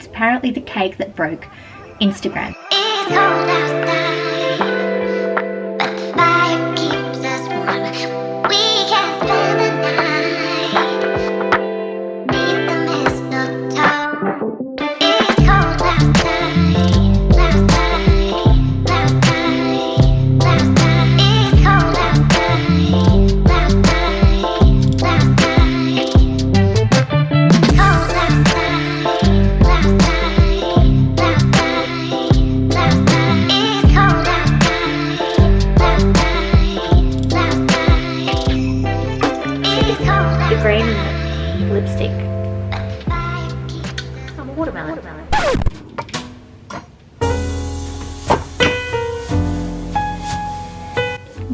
apparently the cake that broke Instagram. It's cold outside, but the fire keeps us warm. We can spend the night beneath the mistletoe. It's cold outside, outside, outside, outside. It's cold outside, outside, outside. Cold The green lipstick. I'm a watermelon.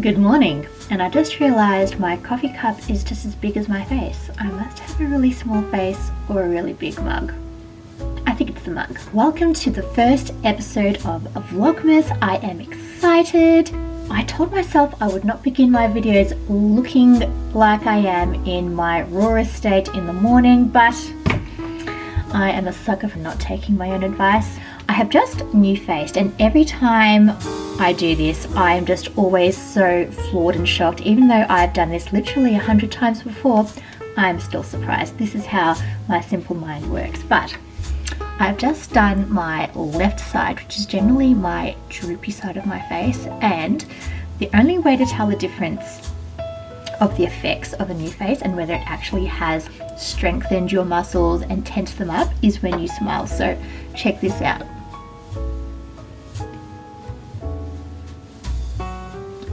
Good morning, and I just realized my coffee cup is just as big as my face. I must have a really small face or a really big mug. I think it's the mug. Welcome to the first episode of Vlogmas. I am excited. I told myself I would not begin my videos looking like I am in my rawest state in the morning, but I am a sucker for not taking my own advice. I have just nufaced, and every time I do this, I am just always so floored and shocked. Even though I've done this literally 100 times before, I'm still surprised. This is how my simple mind works. But I've just done my left side, which is generally my droopy side of my face, and the only way to tell the difference of the effects of a nuface and whether it actually has strengthened your muscles and tensed them up is when you smile. So check this out.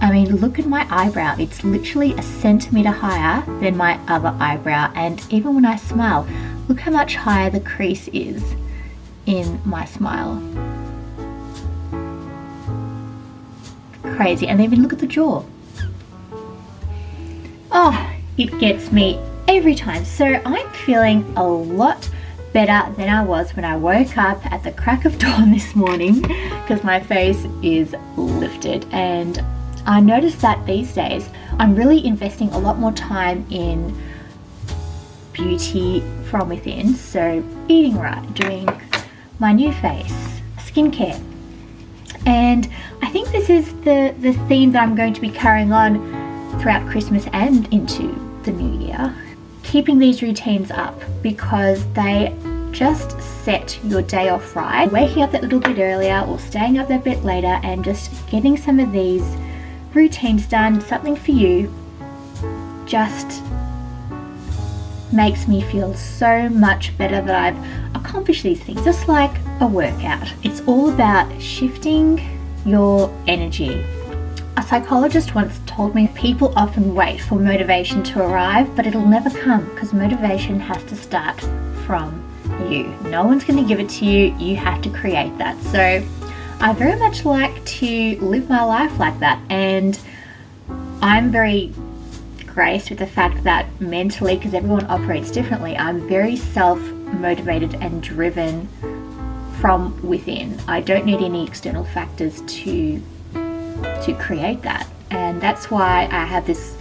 I mean, look at my eyebrow. It's literally a centimeter higher than my other eyebrow, and even when I smile, look how much higher the crease is in my smile. Crazy. And even look at the jaw. Oh, it gets me every time. So I'm feeling a lot better than I was when I woke up at the crack of dawn this morning, because my face is lifted. And I noticed that these days I'm really investing a lot more time in beauty from within. So eating right, doing my new face, skincare. And I think this is the theme that I'm going to be carrying on throughout Christmas and into the new year. Keeping these routines up because they just set your day off right. Waking up that little bit earlier or staying up that bit later and just getting some of these routines done, something for you, just makes me feel so much better that I've accomplished these things, just like a workout. It's all about shifting your energy. A psychologist once told me people often wait for motivation to arrive, but it'll never come because motivation has to start from you. No one's going to give it to you. You have to create that. So I very much like to live my life like that, and I'm very graced with the fact that mentally, because everyone operates differently, I'm very self-motivated and driven from within. I don't need any external factors to create that, and that's why I have this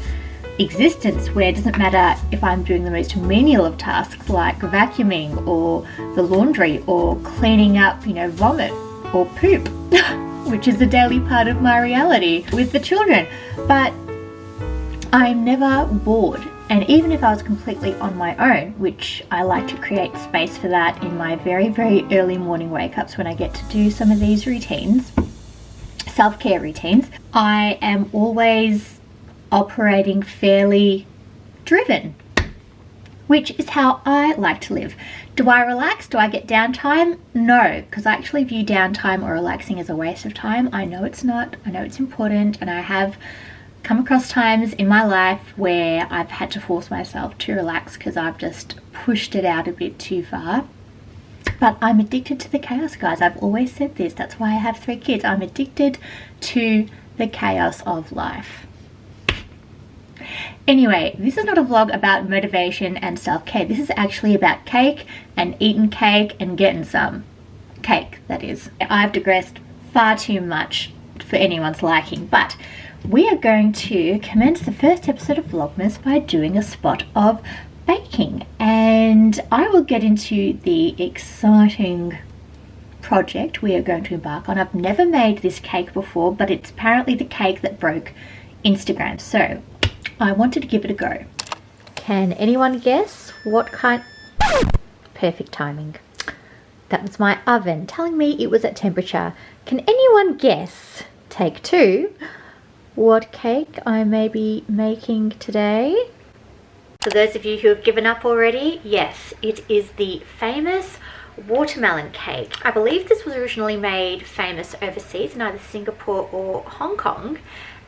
existence where it doesn't matter if I'm doing the most menial of tasks like vacuuming or the laundry or cleaning up, vomit or poop, which is a daily part of my reality with the children. But I'm never bored, and even if I was completely on my own, which I like to create space for that in my very, very early morning wake-ups when I get to do some of these routines, self-care routines, I am always operating fairly driven, which is how I like to live. Do I relax? Do I get downtime? No, because I actually view downtime or relaxing as a waste of time. I know it's not. I know it's important, and I have come across times in my life where I've had to force myself to relax because I've just pushed it out a bit too far. But I'm addicted to the chaos, guys. I've always said this. That's why I have 3 kids. I'm addicted to the chaos of life. Anyway, this is not a vlog about motivation and self-care. This is actually about cake and eating cake and getting some cake, that is. I've digressed far too much for anyone's liking, but we are going to commence the first episode of Vlogmas by doing a spot of baking, and I will get into the exciting project we are going to embark on. I've never made this cake before, but it's apparently the cake that broke Instagram, so I wanted to give it a go. Can anyone guess what kind? Perfect timing. That was my oven telling me it was at temperature. Can anyone guess, take two, what cake I may be making today? For those of you who have given up already, yes, it is the famous watermelon cake. I believe this was originally made famous overseas in either Singapore or Hong Kong,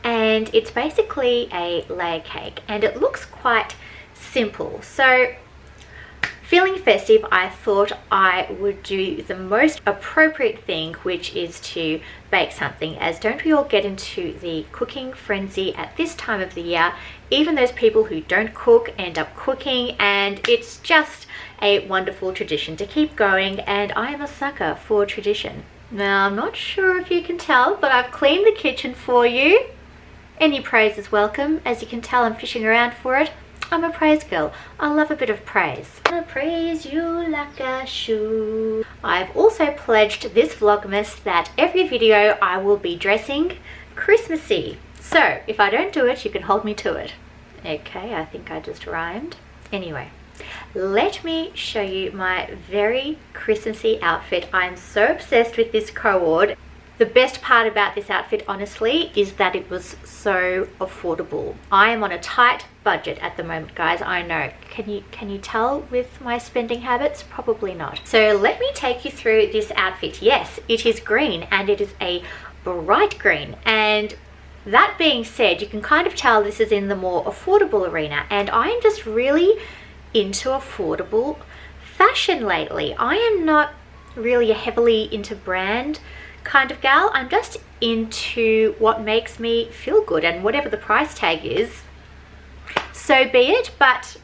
and it's basically a layer cake, and it looks quite simple. So feeling festive, I thought I would do the most appropriate thing, which is to bake something, as don't we all get into the cooking frenzy at this time of the year? Even those people who don't cook end up cooking, and it's just a wonderful tradition to keep going, and I am a sucker for tradition. Now, I'm not sure if you can tell, but I've cleaned the kitchen for you. Any praise is welcome. As you can tell, I'm fishing around for it. I'm a praise girl. I love a bit of praise. I praise you like a shoe. I've also pledged this Vlogmas that every video I will be dressing Christmassy. So if I don't do it, you can hold me to it. Okay, I think I just rhymed. Anyway, let me show you my very Christmassy outfit. I'm so obsessed with this cord. The best part about this outfit, honestly, is that it was so affordable. I am on a tight budget at the moment, guys. I know. Can you tell with my spending habits? Probably not. So let me take you through this outfit. Yes, it is green, and it is a bright green. And that being said, you can kind of tell this is in the more affordable arena, and I am just really into affordable fashion lately. I am not really a heavily into brand kind of gal. I'm just into what makes me feel good, and whatever the price tag is, so be it. But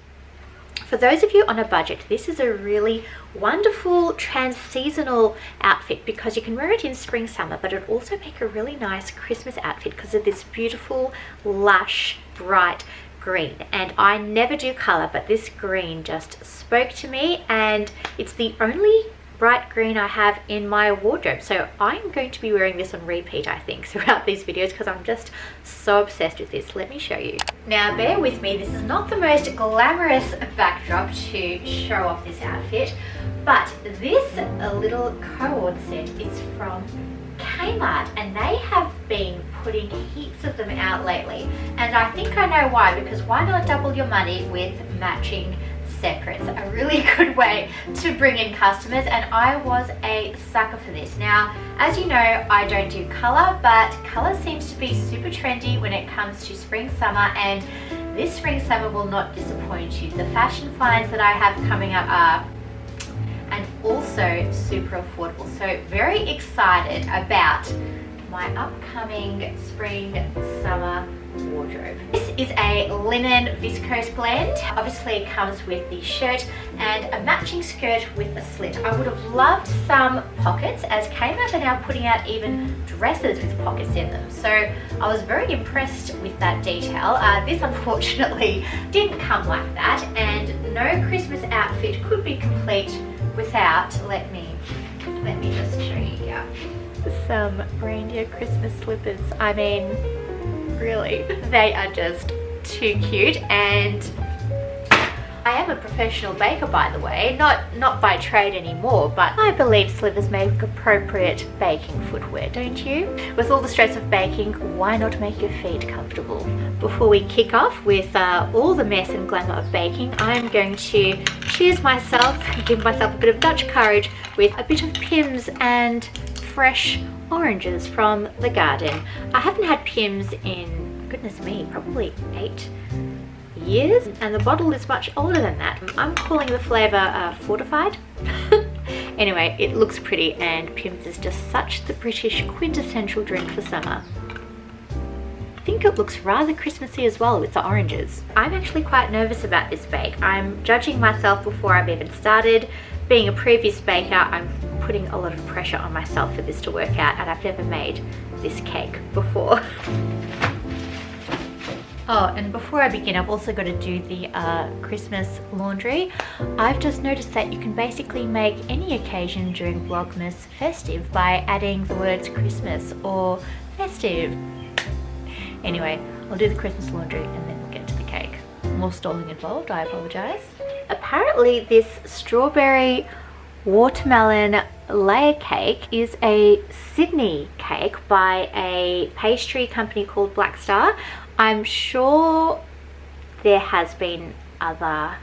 for those of you on a budget, this is a really wonderful trans-seasonal outfit, because you can wear it in spring, summer, but it also make a really nice Christmas outfit because of this beautiful, lush, bright green. And I never do color, but this green just spoke to me, and it's the only bright green I have in my wardrobe, so I'm going to be wearing this on repeat, I think, throughout these videos, because I'm just so obsessed with this. Let me show you. Now bear with me, this is not the most glamorous backdrop to show off this outfit, but this little cord set is from Kmart, and they have been putting heaps of them out lately, and I think I know why, because why not double your money with matching separates? A really good way to bring in customers, and I was a sucker for this. Now, as you know, I don't do color, but color seems to be super trendy when it comes to spring, summer, and this spring, summer will not disappoint you. The fashion finds that I have coming up are, and also super affordable. So very excited about my upcoming spring, summer wardrobe. This is a linen viscose blend. Obviously it comes with the shirt and a matching skirt with a slit. I would have loved some pockets, as Kmart are now putting out even dresses with pockets in them. So I was very impressed with that detail. This unfortunately didn't come like that, and no Christmas outfit could be complete without, let me just show you here, some Reindeer Christmas slippers. I mean, really, they are just too cute. And I am a professional baker, by the way, not by trade anymore, but I believe slivers make appropriate baking footwear, don't you? With all the stress of baking, why not make your feet comfortable? Before we kick off with all the mess and glamour of baking, I'm going to cheers myself, give myself a bit of Dutch courage with a bit of Pimm's and fresh oranges from the garden. I haven't had Pimm's in, goodness me, probably 8 years, and the bottle is much older than that. I'm calling the flavour fortified. Anyway, it looks pretty, and Pimm's is just such the British quintessential drink for summer. I think it looks rather Christmassy as well with the oranges. I'm actually quite nervous about this bake. I'm judging myself before I've even started. Being a previous baker, I'm putting a lot of pressure on myself for this to work out, and I've never made this cake before. Oh, and before I begin, I've also got to do the Christmas laundry. I've just noticed that you can basically make any occasion during Vlogmas festive by adding the words Christmas or festive. Anyway, I'll do the Christmas laundry and then we'll get to the cake. More stalling involved, I apologise. Apparently this strawberry watermelon layer cake is a Sydney cake by a pastry company called Black Star. I'm sure there has been other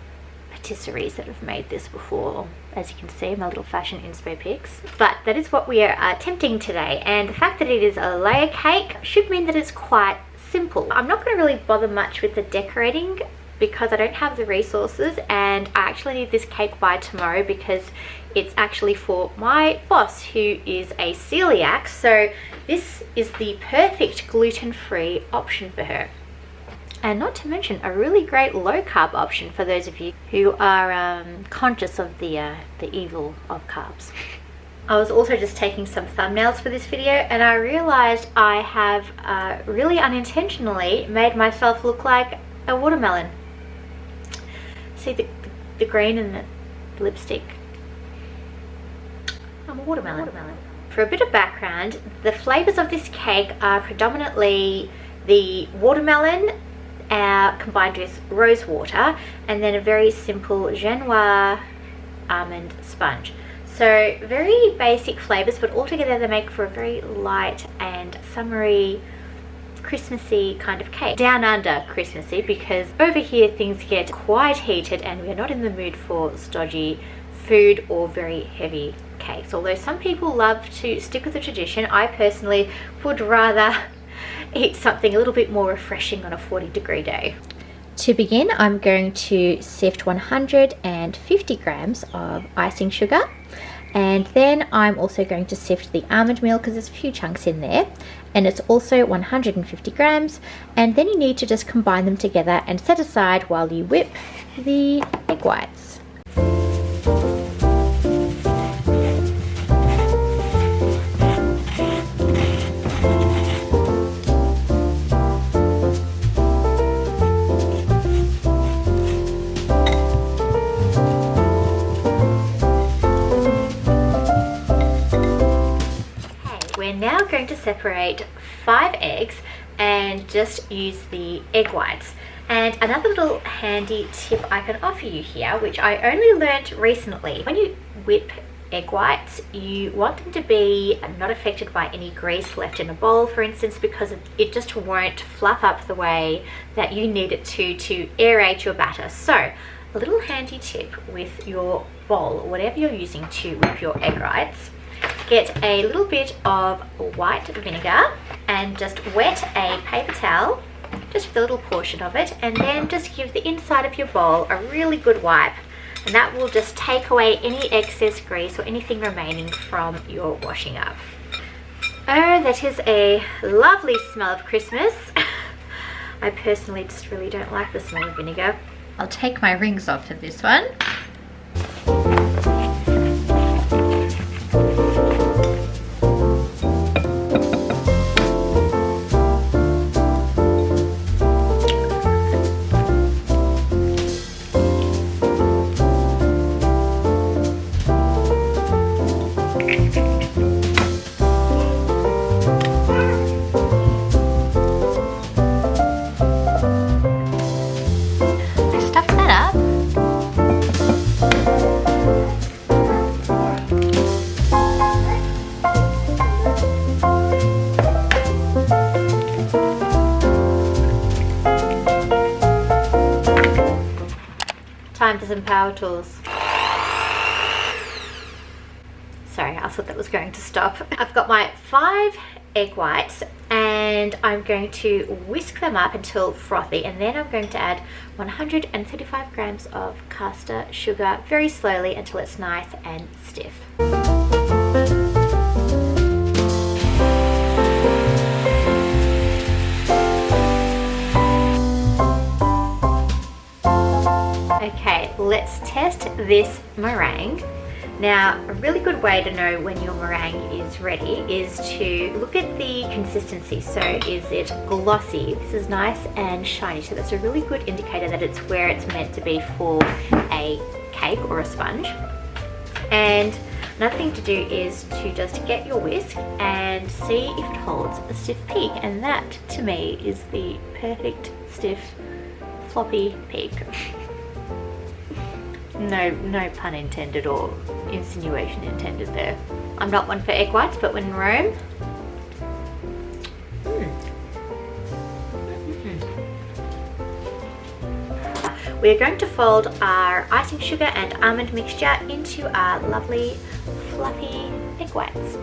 patisseries that have made this before, as you can see in my little fashion inspo pics, but that is what we are attempting today. And the fact that it is a layer cake should mean that it's quite simple. I'm not going to really bother much with the decorating because I don't have the resources, and I actually need this cake by tomorrow because it's actually for my boss who is a celiac, so this is the perfect gluten-free option for her. And not to mention a really great low-carb option for those of you who are conscious of the evil of carbs. I was also just taking some thumbnails for this video and I realized I have really unintentionally made myself look like a watermelon. See the green and the lipstick? I'm a watermelon. For a bit of background, the flavors of this cake are predominantly the watermelon combined with rose water, and then a very simple genoa almond sponge. So very basic flavors, but altogether they make for a very light and summery, Christmassy kind of cake. Down under Christmassy, because over here things get quite heated and we're not in the mood for stodgy food or very heavy cakes. Although some people love to stick with the tradition, I personally would rather eat something a little bit more refreshing on a 40-degree day. To begin, I'm going to sift 150 grams of icing sugar, and then I'm also going to sift the almond meal because there's a few chunks in there, and it's also 150 grams, and then you need to just combine them together and set aside while you whip the egg whites. Now going to separate 5 eggs and just use the egg whites. And another little handy tip I can offer you here, which I only learnt recently: when you whip egg whites, you want them to be not affected by any grease left in a bowl, for instance, because it just won't fluff up the way that you need it to aerate your batter. So a little handy tip with your bowl, whatever you're using to whip your egg whites, get a little bit of white vinegar and just wet a paper towel, just with a little portion of it, and then just give the inside of your bowl a really good wipe, and that will just take away any excess grease or anything remaining from your washing up. Oh, that is a lovely smell of Christmas. I personally just really don't like the smell of vinegar. I'll take my rings off for this one. Time for some power tools. Sorry, I thought that was going to stop. I've got my 5 egg whites and I'm going to whisk them up until frothy, and then I'm going to add 135 grams of caster sugar very slowly until it's nice and stiff. Okay, let's test this meringue. Now, a really good way to know when your meringue is ready is to look at the consistency. So is it glossy? This is nice and shiny. So that's a really good indicator that it's where it's meant to be for a cake or a sponge. And another thing to do is to just get your whisk and see if it holds a stiff peak. And that, to me, is the perfect stiff floppy peak. No pun intended or insinuation intended there. I'm not one for egg whites, but when in Rome. We're going to fold our icing sugar and almond mixture into our lovely fluffy egg whites.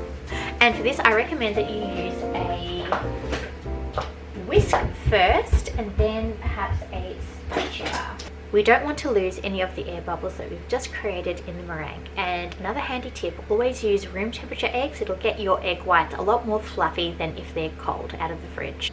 And for this, I recommend that you use a whisk first and then perhaps a spatula. We don't want to lose any of the air bubbles that we've just created in the meringue. And another handy tip, always use room temperature eggs. It'll get your egg whites a lot more fluffy than if they're cold out of the fridge.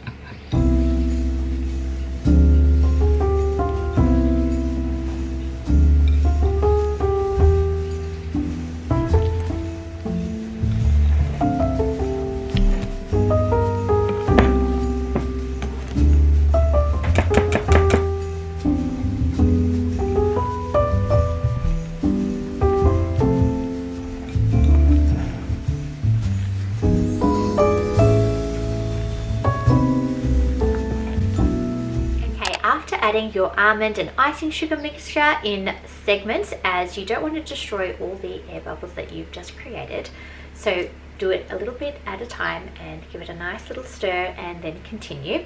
Adding your almond and icing sugar mixture in segments, as you don't want to destroy all the air bubbles that you've just created. So do it a little bit at a time and give it a nice little stir and then continue.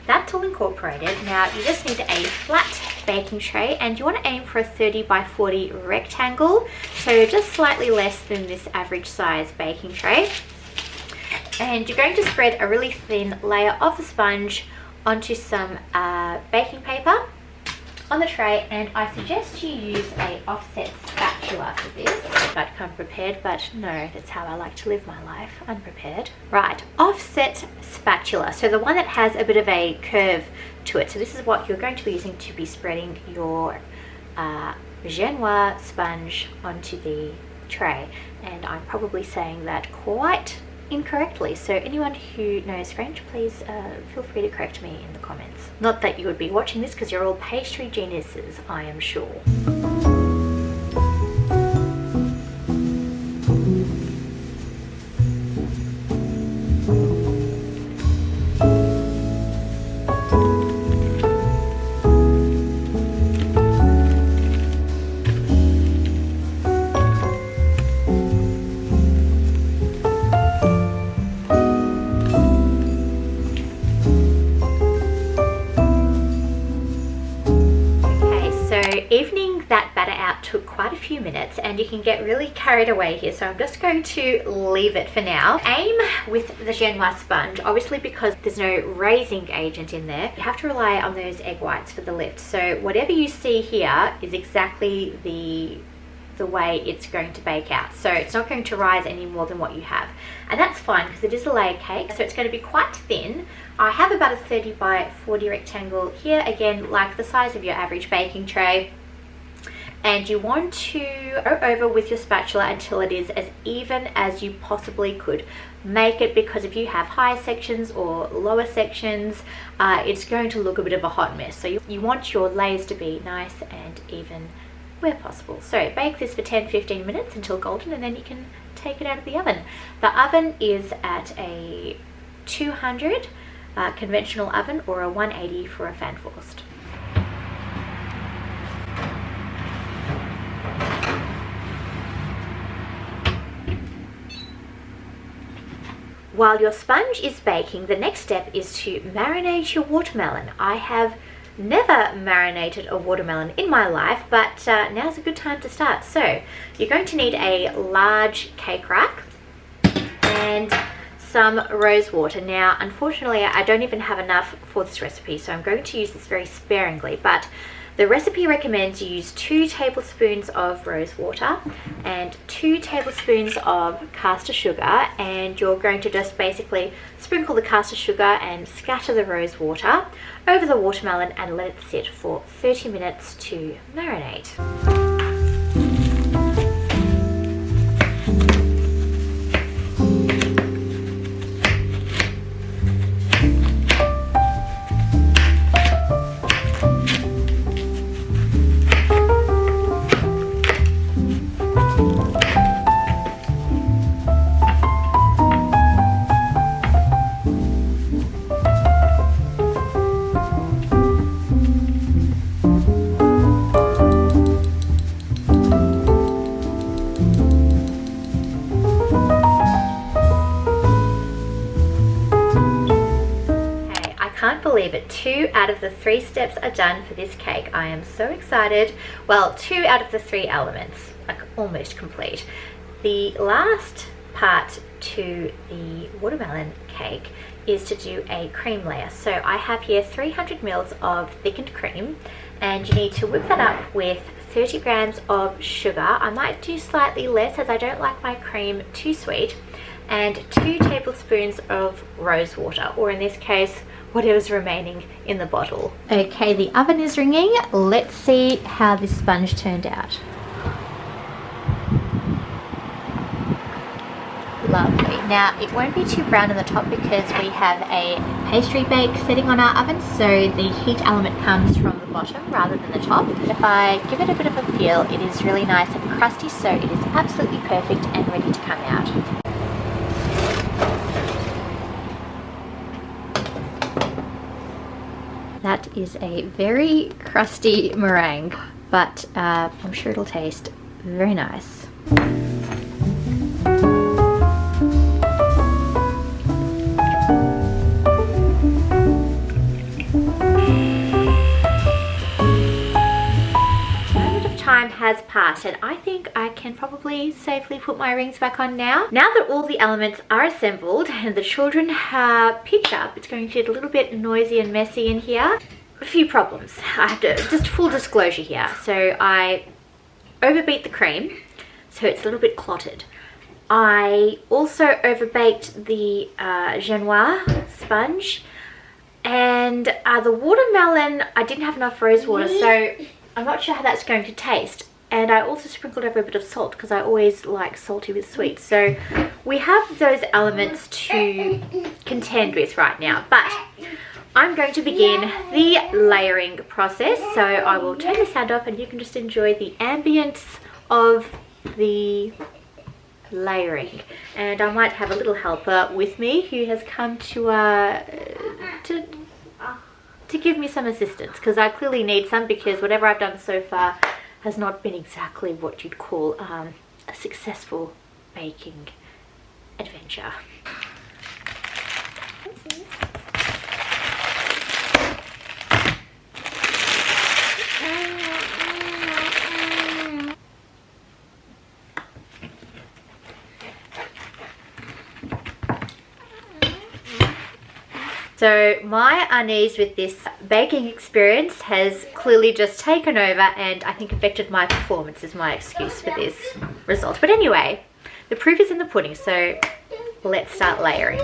That's all incorporated. Now you just need a flat baking tray and you want to aim for a 30 by 40 rectangle, so just slightly less than this average size baking tray. And you're going to spread a really thin layer of the sponge onto some baking paper on the tray, and I suggest you use a offset spatula for this. I'd come prepared, but no, that's how I like to live my life, unprepared. Right, offset spatula, so the one that has a bit of a curve to it. So this is what you're going to be using to be spreading your Genoise sponge onto the tray, and I'm probably saying that quite incorrectly, so anyone who knows French, please feel free to correct me in the comments. Not that you would be watching this because you're all pastry geniuses, I am sure. Evening that batter out took quite a few minutes, and you can get really carried away here, so I'm just going to leave it for now. Aim with the Genoise sponge, obviously because there's no raising agent in there, you have to rely on those egg whites for the lift. So whatever you see here is exactly the way it's going to bake out, so it's not going to rise any more than what you have, and that's fine because it is a layer cake, so it's going to be quite thin. I have about a 30 by 40 rectangle here, again like the size of your average baking tray, and you want to go over with your spatula until it is as even as you possibly could make it, because if you have higher sections or lower sections, it's going to look a bit of a hot mess. So you want your layers to be nice and even where possible. So bake this for 10-15 minutes until golden, and then you can take it out of the oven. The oven is at a 200 conventional oven or a 180 for a fan forced. While your sponge is baking, the next step is to marinate your watermelon. I have never marinated a watermelon in my life, but now's a good time to start. So you're going to need a large cake rack and some rose water. Now unfortunately I don't even have enough for this recipe, so I'm going to use this very sparingly, but the recipe recommends you use 2 tablespoons of rose water and 2 tablespoons of caster sugar, and you're going to just basically sprinkle the caster sugar and scatter the rose water over the watermelon and let it sit for 30 minutes to marinate. believe it, 2 out of the 3 steps are done for this cake. I am so excited. Well, 2 out of the 3 elements are almost complete. The last part to the watermelon cake is to do a cream layer. So I have here 300 mils of thickened cream, and you need to whip that up with 30 grams of sugar. I might do slightly less as I don't like my cream too sweet, and 2 tablespoons of rose water, or in this case whatever's remaining in the bottle. Okay, the oven is ringing. Let's see how this sponge turned out. Lovely. Now it won't be too brown on the top because we have a pastry bake setting on our oven, so the heat element comes from the bottom rather than the top. If I give it a bit of a feel, it is really nice and crusty, so it is absolutely perfect and ready to come out. That is a very crusty meringue, but I'm sure it'll taste very nice. Time has passed, and I think I can probably safely put my rings back on now. Now that all the elements are assembled and the children have picked up, it's going to get a little bit noisy and messy in here. A few problems. I have to, just full disclosure here. So I overbeat the cream, so it's a little bit clotted. I also overbaked the genoise sponge, and the watermelon, I didn't have enough rose water, so I'm not sure how that's going to taste. And I also sprinkled over a bit of salt because I always like salty with sweet. So we have those elements to contend with right now. But I'm going to begin the layering process. So I will turn the sound off and you can just enjoy the ambience of the layering. And I might have a little helper with me who has come to give me some assistance, because I clearly need some, because whatever I've done so far has not been exactly what you'd call a successful baking adventure. So my unease with this baking experience has clearly just taken over, and I think affected my performance is my excuse for this result. But anyway, the proof is in the pudding, so let's start layering.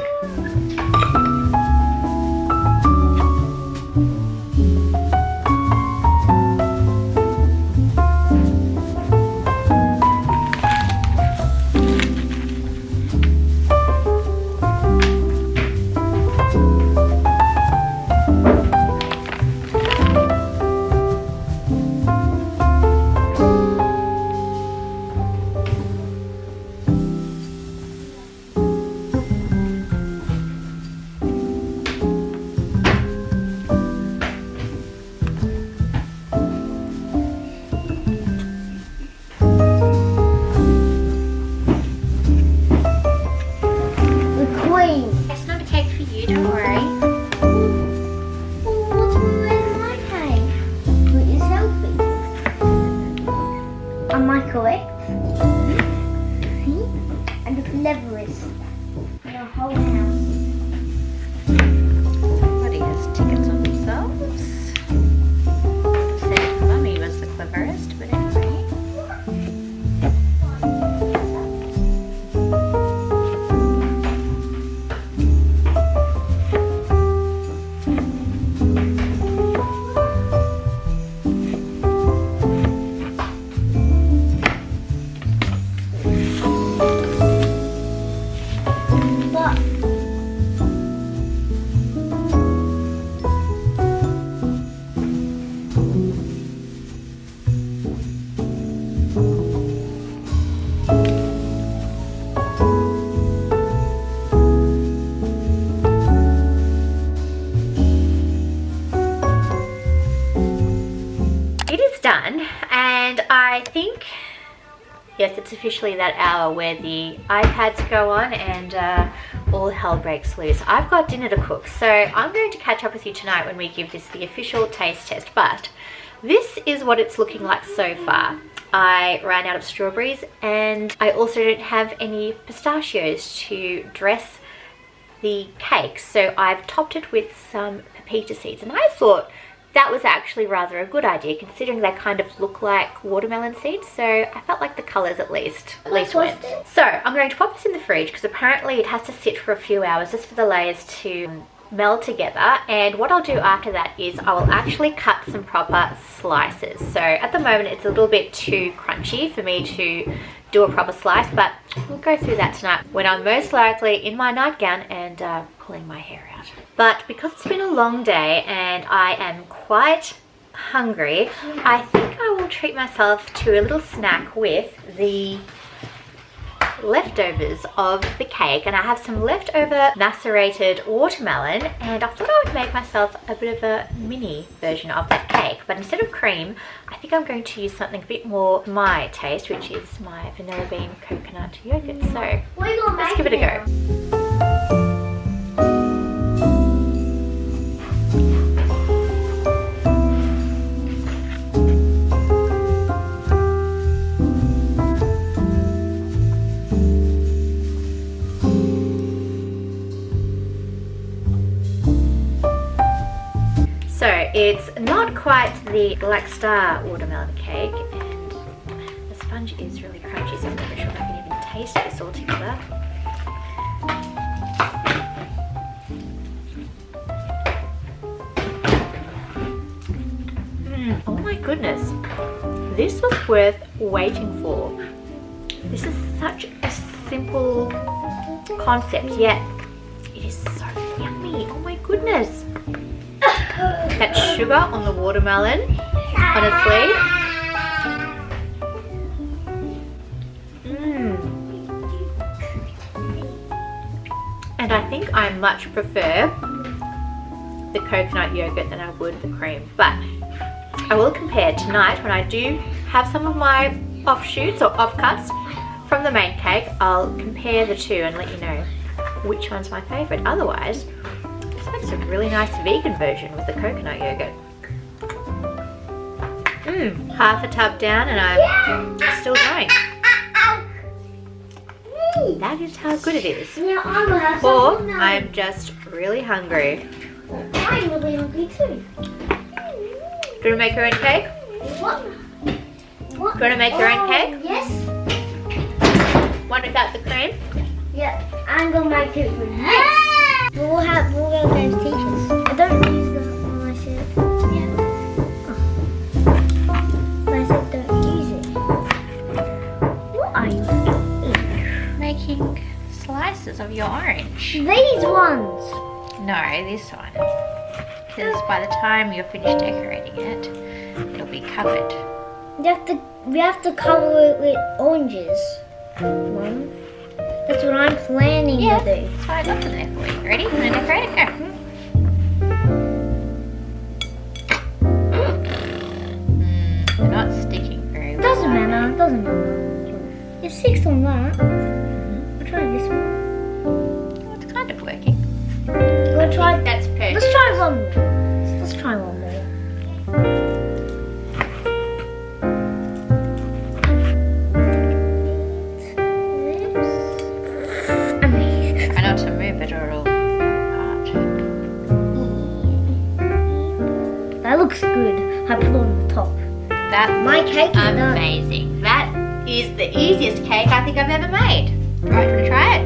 Everybody has tickets on themselves. Said Mummy was the cleverest, but anyway. Done, and I think Yes, it's officially that hour where the iPads go on and all hell breaks loose. I've got dinner to cook, so I'm going to catch up with you tonight when we give this the official taste test. But this is what it's looking like so far. I ran out of strawberries and I also don't have any pistachios to dress the cake, so I've topped it with some pepita seeds, and I thought that was actually rather a good idea considering they kind of look like watermelon seeds, so I felt like the colours at least went. So I'm going to pop this in the fridge because apparently it has to sit for a few hours just for the layers to meld together, and what I'll do after that is I will actually cut some proper slices. So at the moment it's a little bit too crunchy for me to do a proper slice, but we'll go through that tonight when I'm most likely in my nightgown and pulling my hair out. But because it's been a long day and I am quite hungry, I think I will treat myself to a little snack with the leftovers of the cake, and I have some leftover macerated watermelon, and I thought I would make myself a bit of a mini version of that cake, but instead of cream I think I'm going to use something a bit more my taste, which is my vanilla bean coconut yogurt. So let's give it a go. So it's not quite the Black Star watermelon cake, and the sponge is really crunchy, so I'm not sure if I can even taste this all together. Oh my goodness, this was worth waiting for. This is such a simple concept, yet it is so yummy. Oh my goodness. That sugar on the watermelon, honestly. And I think I much prefer the coconut yogurt than I would the cream. But I will compare tonight when I do have some of my offshoots or offcuts from the main cake. I'll compare the two and let you know which one's my favourite. Otherwise, it's a really nice vegan version with the coconut yogurt. Half a tub down and I'm still going. That is how good it is. Or I'm just really hungry. I'm really hungry too. Do you want to make your own cake? What? Do you want to make your own cake? Yes. One without the cream? Yeah, I'm gonna make it with this. We'll go those teachers. I don't use that when I said. Yeah. I said don't use it. What are you doing? Making slices of your orange. These ones. No, this one. Because by the time you're finished decorating it, it'll be covered. We have to cover it with oranges. Mum. That's what I'm planning to do. That's what I got them there for you. Ready? You want to decorate it? Go. They're not sticking very well. Doesn't matter. It sticks on that. I'll try this one. Well, it's kind of working. We'll try. That's perfect. Let's try one more. Let's try one more. Try not to move it or it'll fall apart. That looks good. I put it on the top. That My cake is done. amazing. That is the easiest cake I think I've ever made. Right, do you want to try it?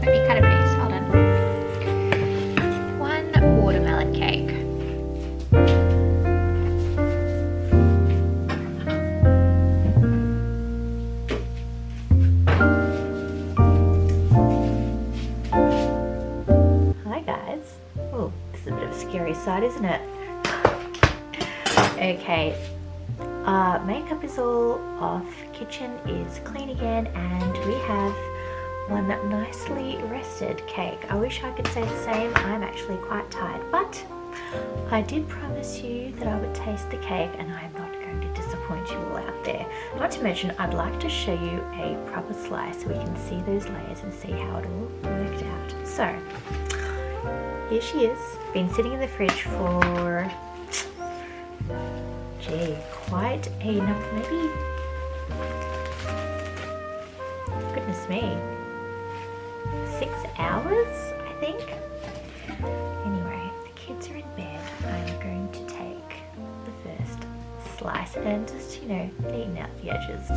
Let me cut a piece. Hold on. One watermelon cake. Hi guys. Oh, this is a bit of a scary sight, isn't it? Okay, makeup is all off, kitchen is clean again, and we have one nicely rested cake. I wish I could say the same. I'm actually quite tired, but I did promise you that I would taste the cake and I'm not going to disappoint. point you all out there. Not to mention, I'd like to show you a proper slice so we can see those layers and see how it all worked out. So, here she is. Been sitting in the fridge for, gee, quite a number, maybe, goodness me, 6 hours, I think. Anyway, the kids are in bed. I'm going to take the first slice and just, you know, neaten out the edges.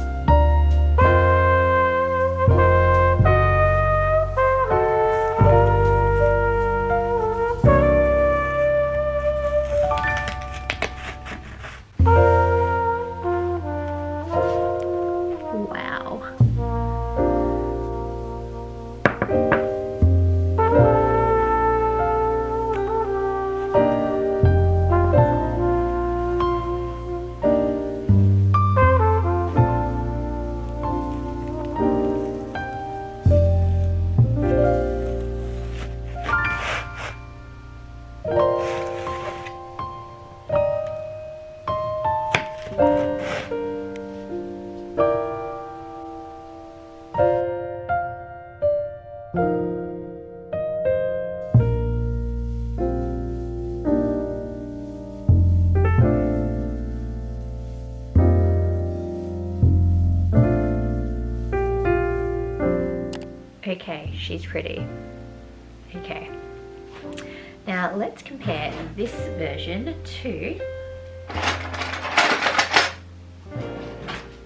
Okay, she's pretty. Okay. Now let's compare this version to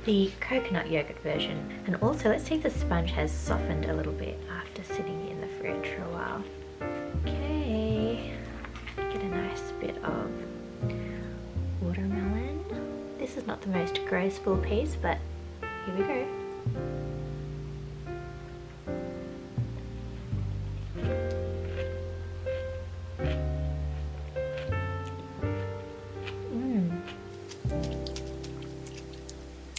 the coconut yogurt version. And also let's see if the sponge has softened a little bit after sitting in the fridge for a while. Okay. Get a nice bit of watermelon. This is not the most graceful piece, but here we go.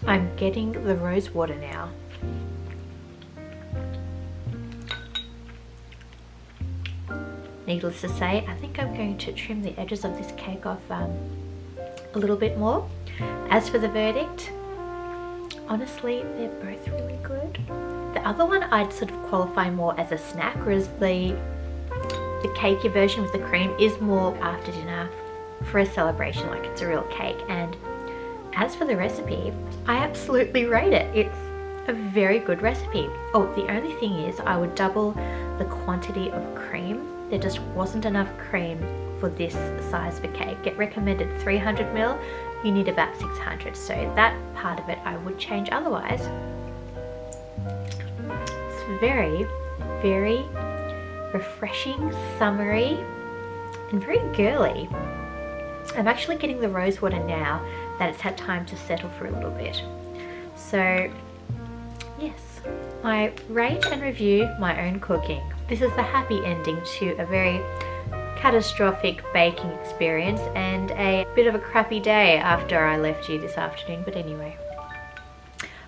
I'm getting the rose water now. Needless to say, I think I'm going to trim the edges of this cake off a little bit more. As for the verdict, honestly, they're both really good. The other one I'd sort of qualify more as a snack, whereas the cakey version with the cream is more after dinner for a celebration, like it's a real cake. And as for the recipe, I absolutely rate it. It's a very good recipe. Oh, the only thing is I would double the quantity of cream. There just wasn't enough cream for this size of a cake. It recommended 300 ml, you need about 600. So that part of it I would change. Otherwise, it's very, very refreshing, summery, and very girly. I'm actually getting the rose water now that it's had time to settle for a little bit. So yes, I rate and review my own cooking. This is the happy ending to a very catastrophic baking experience and a bit of a crappy day after I left you this afternoon, but anyway.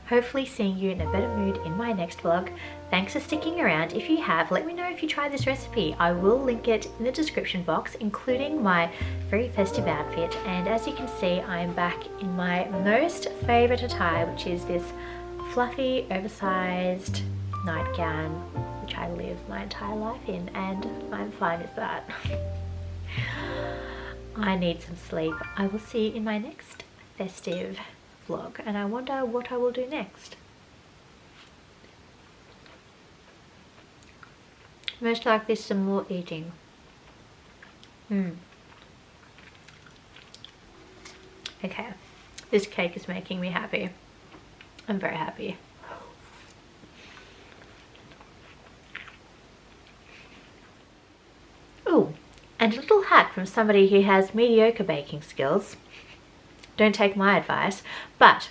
Hopefully seeing you in a better mood in my next vlog. Thanks for sticking around. If you have, let me know if you try this recipe. I will link it in the description box, including my very festive outfit. And as you can see, I'm back in my most favorite attire, which is this fluffy, oversized nightgown, which I live my entire life in, and I'm fine with that. I need some sleep. I will see you in my next festive vlog, and I wonder what I will do next. Most likely some more eating. Okay, this cake is making me happy. I'm very happy. Oh, and a little hack from somebody who has mediocre baking skills. Don't take my advice, but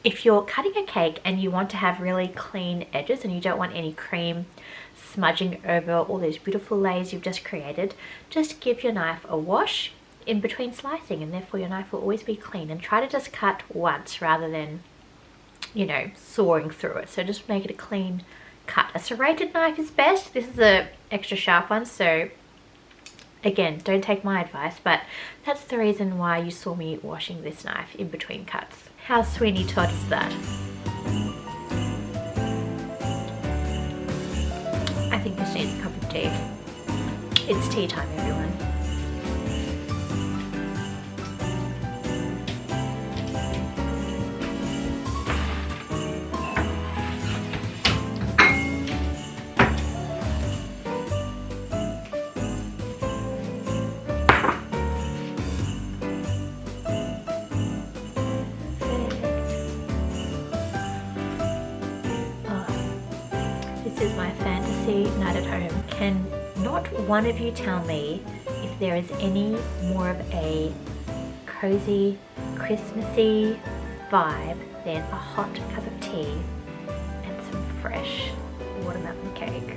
if you're cutting a cake and you want to have really clean edges and you don't want any cream smudging over all those beautiful layers you've just created, just give your knife a wash in between slicing, and therefore your knife will always be clean. And try to just cut once rather than, you know, sawing through it. So just make it a clean cut. A serrated knife is best. This is a extra sharp one, so Again, don't take my advice, but that's the reason why you saw me washing this knife in between cuts. How Sweeney Todd is that? I think this needs a cup of tea. It's tea time, everyone. This is my fantasy night at home. Can not one of you tell me if there is any more of a cozy, Christmassy vibe than a hot cup of tea and some fresh watermelon cake?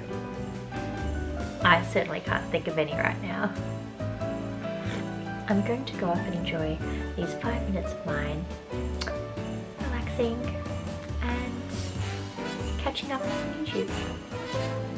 I certainly can't think of any right now. I'm going to go off and enjoy these 5 minutes of mine, relaxing and catching up with some YouTube.